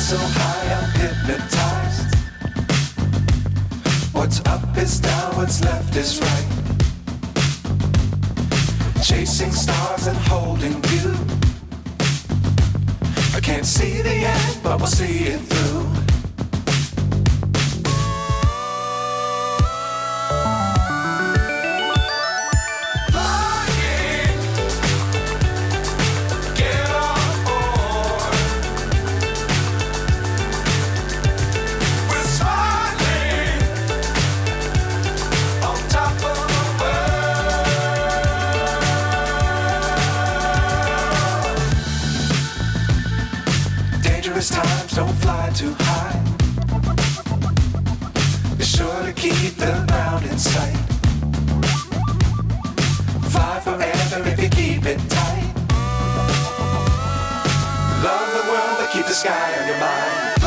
So high I'm hypnotized. What's up is down, what's left is right. Chasing stars and holding you. I can't see the end, but we'll see it through. Times don't fly too high. Be sure to keep the ground in sight. Fly forever if you keep it tight. Love the world but keep the sky on your mind.